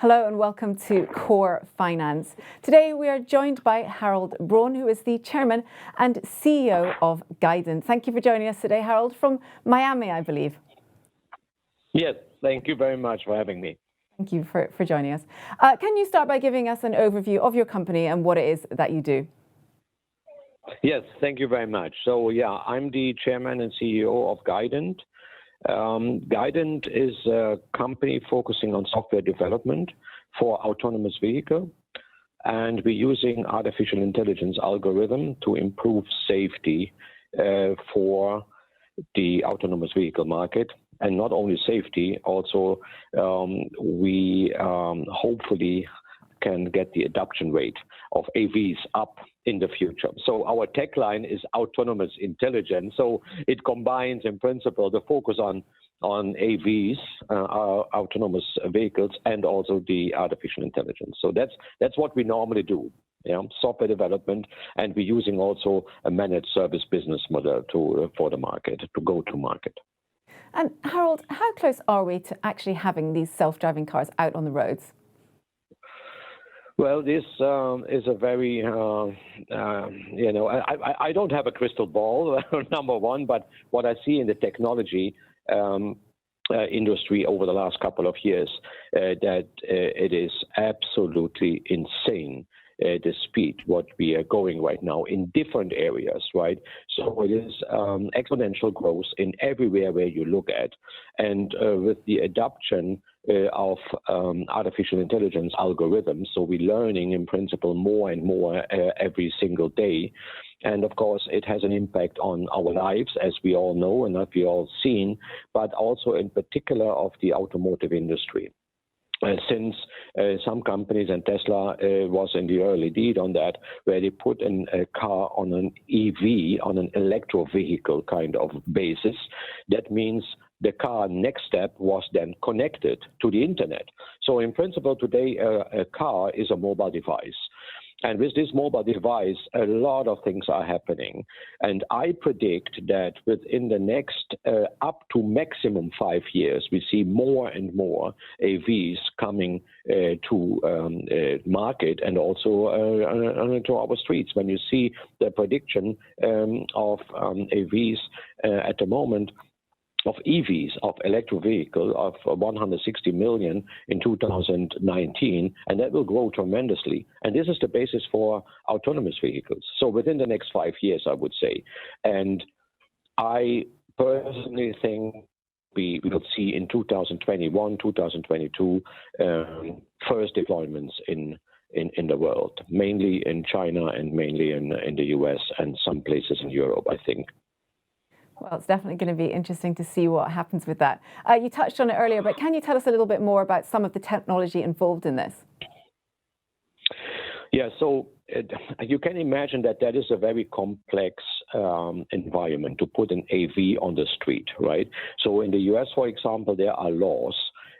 Hello and welcome to Core Finance. Today we are joined by Harald Braun, who is the Chairman and CEO of Guident. Thank you for joining us today, Harald, from Miami, I believe. Yes, thank you very much for having me. Thank you for joining us. Can you start by giving us an overview of your company and what it is that you do? Yes, thank you very much. So I'm the Chairman and CEO of Guident. Guident is a company focusing on software development for autonomous vehicle, and we're using artificial intelligence algorithm to improve safety for the autonomous vehicle market. And not only safety, also we hopefully can get the adoption rate of AVs up in the future. So our tagline is autonomous intelligence. So it combines in principle the focus on AVs, autonomous vehicles, and also the artificial intelligence. So that's what we normally do. Software development, and we're using also a managed service business model for the market, to go to market. And Harald, how close are we to actually having these self-driving cars out on the roads? Well, this is a very, I don't have a crystal ball, number one, but what I see in the technology industry over the last couple of years, that it is absolutely insane. The speed what we are going right now in different areas, right? So it is exponential growth in everywhere where you look at, and with the adoption of artificial intelligence algorithms, so we're learning in principle more and more every single day, and of course it has an impact on our lives, as we all know and that we all seen, but also in particular of the automotive industry. Since some companies, and Tesla was in the early lead on that, where they put a car on an EV, on an electro vehicle kind of basis, that means the car next step was then connected to the internet. So in principle today, a car is a mobile device. And with this mobile device, a lot of things are happening. And I predict that within the next up to maximum 5 years, we see more and more AVs coming to market and also to our streets. When you see the prediction of AVs at the moment, of EVs, of electric vehicle, of 160 million in 2019, and that will grow tremendously. And this is the basis for autonomous vehicles. So within the next 5 years, I would say. And I personally think we will see in 2021, 2022, first deployments in the world, mainly in China and mainly in the US and some places in Europe, I think. Well, it's definitely going to be interesting to see what happens with that. You touched on it earlier, but can you tell us a little bit more about some of the technology involved in this? Yeah, so you can imagine that is a very complex environment to put an AV on the street, right? So in the US, for example, there are laws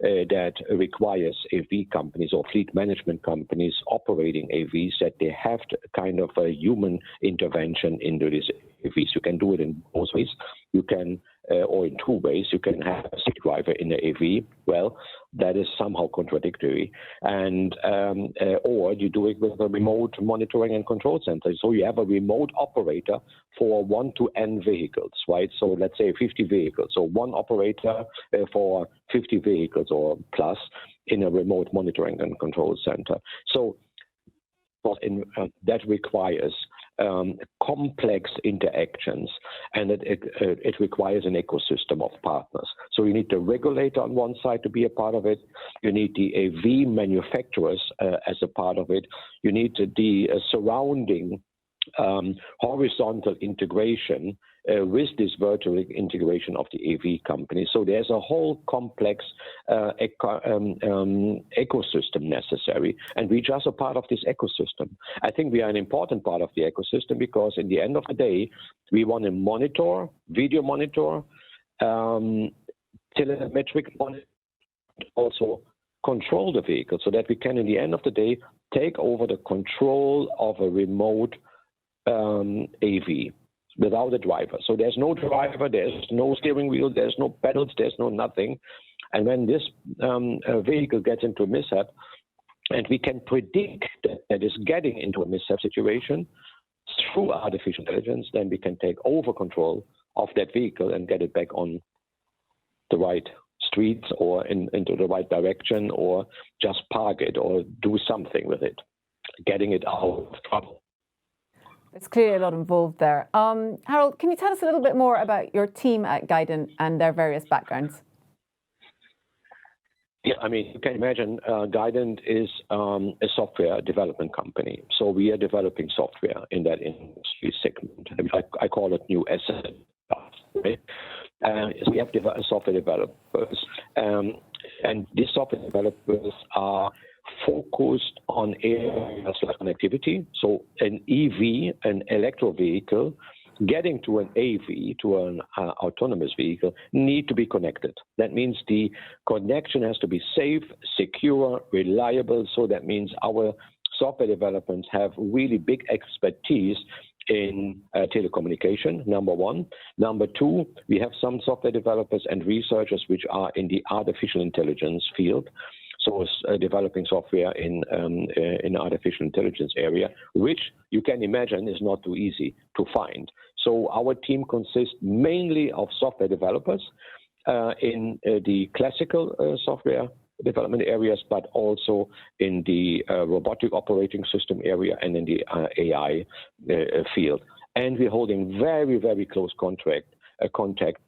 that requires AV companies or fleet management companies operating AVs that they have kind of a human intervention into these AVs. You can do it in both ways. You can, or in two ways, you can have a sick driver in the AV. Well, that is somehow contradictory. And or you do it with a remote monitoring and control center. So you have a remote operator for 1 to n vehicles, right? So let's say 50 vehicles. So one operator for 50 vehicles or plus in a remote monitoring and control center. So that requires complex interactions, and it requires an ecosystem of partners. So you need the regulator on one side to be a part of it. You need the AV manufacturers as a part of it. You need the surrounding horizontal integration with this vertical integration of the AV company. So there's a whole complex ecosystem necessary, and we're just a part of this ecosystem. I think we are an important part of the ecosystem because in the end of the day, we want to monitor, video monitor, telemetric monitor, also control the vehicle so that we can, in the end of the day, take over the control of a remote AV without a driver. So there's no driver, there's no steering wheel, there's no pedals, there's no nothing. And when this vehicle gets into a mishap, and we can predict that it is getting into a mishap situation through artificial intelligence, then we can take over control of that vehicle and get it back on the right streets or into the right direction, or just park it or do something with it, getting it out of trouble. There's clearly a lot involved there. Harald, can you tell us a little bit more about your team at Guident and their various backgrounds? Yeah, I mean, you can imagine Guident is a software development company. So we are developing software in that industry segment. I call it new asset. Right? So we have software developers, and these software developers are focused on areas like connectivity. So an EV, an electro vehicle, getting to an AV, to an autonomous vehicle, need to be connected. That means the connection has to be safe, secure, reliable. So that means our software developers have really big expertise in telecommunication, number one. Number two, we have some software developers and researchers which are in the artificial intelligence field. So developing software in artificial intelligence area, which you can imagine is not too easy to find. So our team consists mainly of software developers in the classical software development areas, but also in the robotic operating system area and in the AI field. And we're holding very, very close contact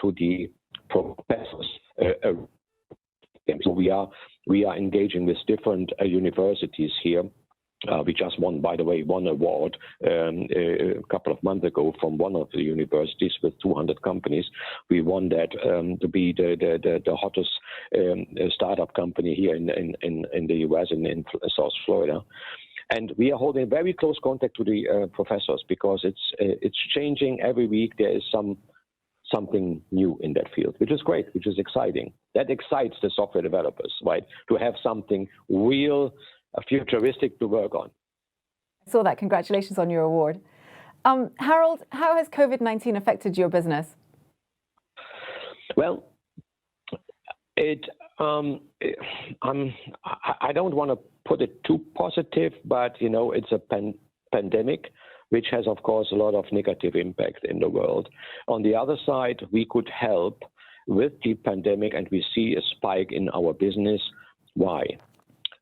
to the professors. So we are engaging with different universities here. We just won, by the way, one award a couple of months ago from one of the universities with 200 companies. We won that to be the hottest startup company here in the US in South Florida. And we are holding very close contact to the professors because it's changing every week. There is something new in that field, which is great, which is exciting. That excites the software developers, right? To have something real, futuristic to work on. I saw that. Congratulations on your award. Harald, how has COVID-19 affected your business? Well, I don't want to put it too positive, but it's a pandemic, which has, of course, a lot of negative impact in the world. On the other side, we could help with the pandemic, and we see a spike in our business. Why?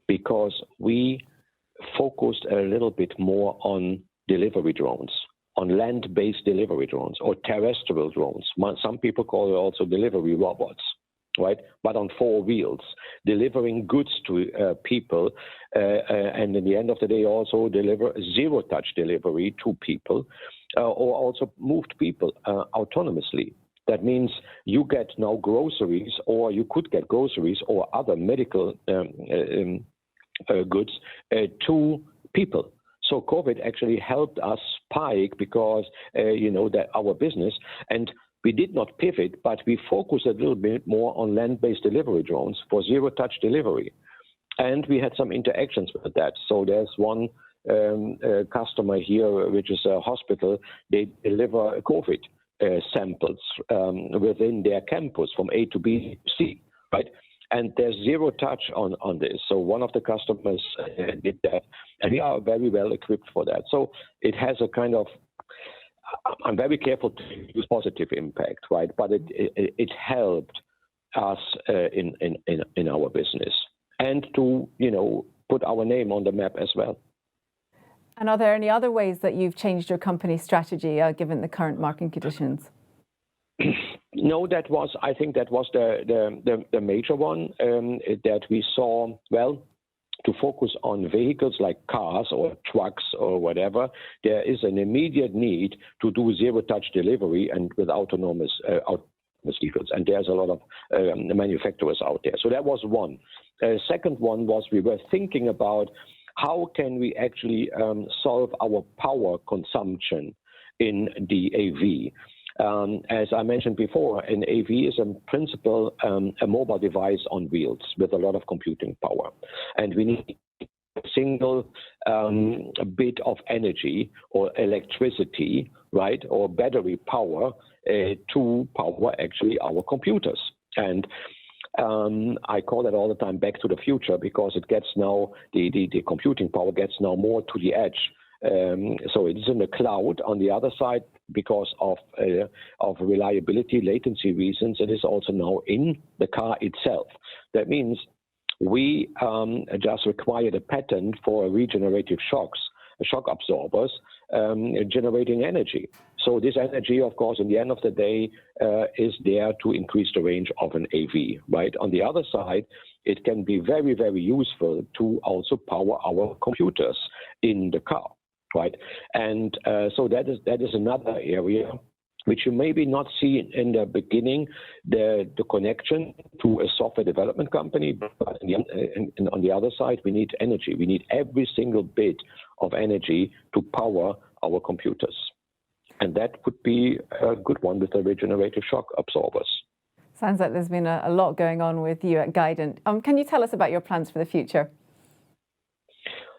Because we focused a little bit more on delivery drones, on land-based delivery drones or terrestrial drones. Some people call it also delivery robots, right? But on 4 wheels, delivering goods to people, and in the end of the day also deliver zero-touch delivery to people, or also moved people autonomously. That means you get now groceries, or you could get groceries or other medical goods to people. So COVID actually helped us spike because, that our business, and we did not pivot, but we focused a little bit more on land-based delivery drones for zero-touch delivery. And we had some interactions with that. So there's one customer here, which is a hospital. They deliver COVID samples within their campus from A to B to C, right? And there's zero touch on this. So one of the customers did that, and we are very well equipped for that. So it has a kind of, I'm very careful to use positive impact, right? But it helped us in our business, and to put our name on the map as well. And are there any other ways that you've changed your company's strategy given the current market conditions? No, I think that was the major one that we saw. Well, to focus on vehicles like cars or trucks or whatever, there is an immediate need to do zero-touch delivery and with autonomous vehicles. And there's a lot of manufacturers out there. So that was one. Second one was we were thinking about how can we actually solve our power consumption in the AV. As I mentioned before, an AV is in principle a mobile device on wheels with a lot of computing power. And we need a single bit of energy or electricity, right, or battery power to power actually our computers. And I call it all the time back to the future because it gets now, the computing power gets now more to the edge. So it is in the cloud. On the other side, because of reliability, latency reasons, it is also now in the car itself. That means we just required a patent for regenerative shock absorbers, generating energy. So this energy, of course, in the end of the day, is there to increase the range of an AV, right? On the other side, it can be very, very useful to also power our computers in the car, right? And so that is another area which you maybe not see in the beginning, the connection to a software development company, but on the other side, we need energy. We need every single bit of energy to power our computers. And that could be a good one with the regenerative shock absorbers. Sounds like there's been a lot going on with you at Guident. Can you tell us about your plans for the future?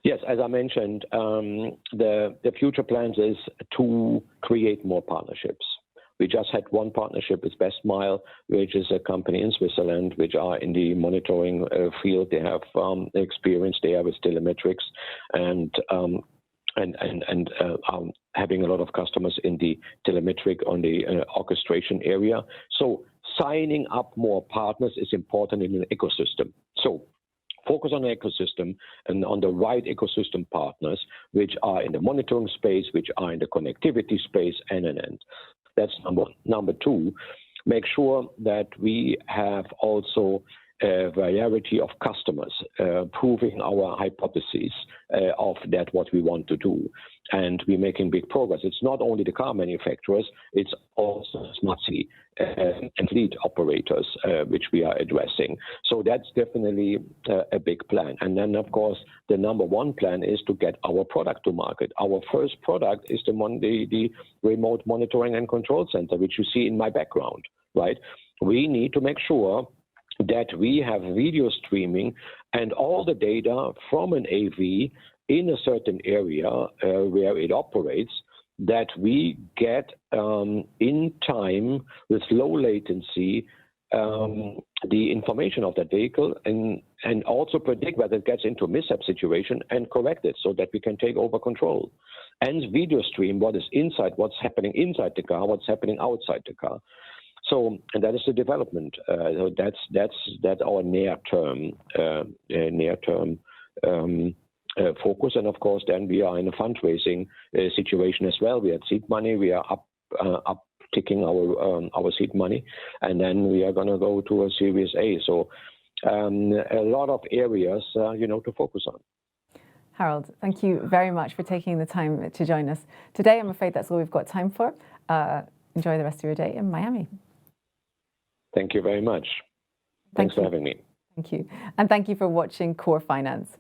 Yes, as I mentioned, the future plans is to create more partnerships. We just had one partnership with Best Mile, which is a company in Switzerland, which are in the monitoring field. They have experience there with telemetrics and having a lot of customers in the telemetric on the orchestration area. So signing up more partners is important in an ecosystem. So focus on the ecosystem and on the right ecosystem partners, which are in the monitoring space, which are in the connectivity space, and. That's number one. Number two, make sure that we have also a variety of customers proving our hypotheses of that what we want to do. And we're making big progress. It's not only the car manufacturers, it's also smart city and fleet operators, which we are addressing. So that's definitely a big plan. And then, of course, the number one plan is to get our product to market. Our first product is the remote monitoring and control center, which you see in my background, right? We need to make sure that we have video streaming and all the data from an AV in a certain area where it operates, that we get in time with low latency the information of that vehicle and also predict whether it gets into a mishap situation and correct it so that we can take over control. And video stream what is inside, what's happening inside the car, what's happening outside the car. So, and that is the development. That's our near-term focus. And of course, then we are in a fundraising situation as well. We had seed money. We are upticking our seed money, and then we are going to go to a Series A. So, a lot of areas, to focus on. Harald, thank you very much for taking the time to join us today. I'm afraid that's all we've got time for. Enjoy the rest of your day in Miami. Thank you very much. Thanks for having me. Thank you. And thank you for watching Core Finance.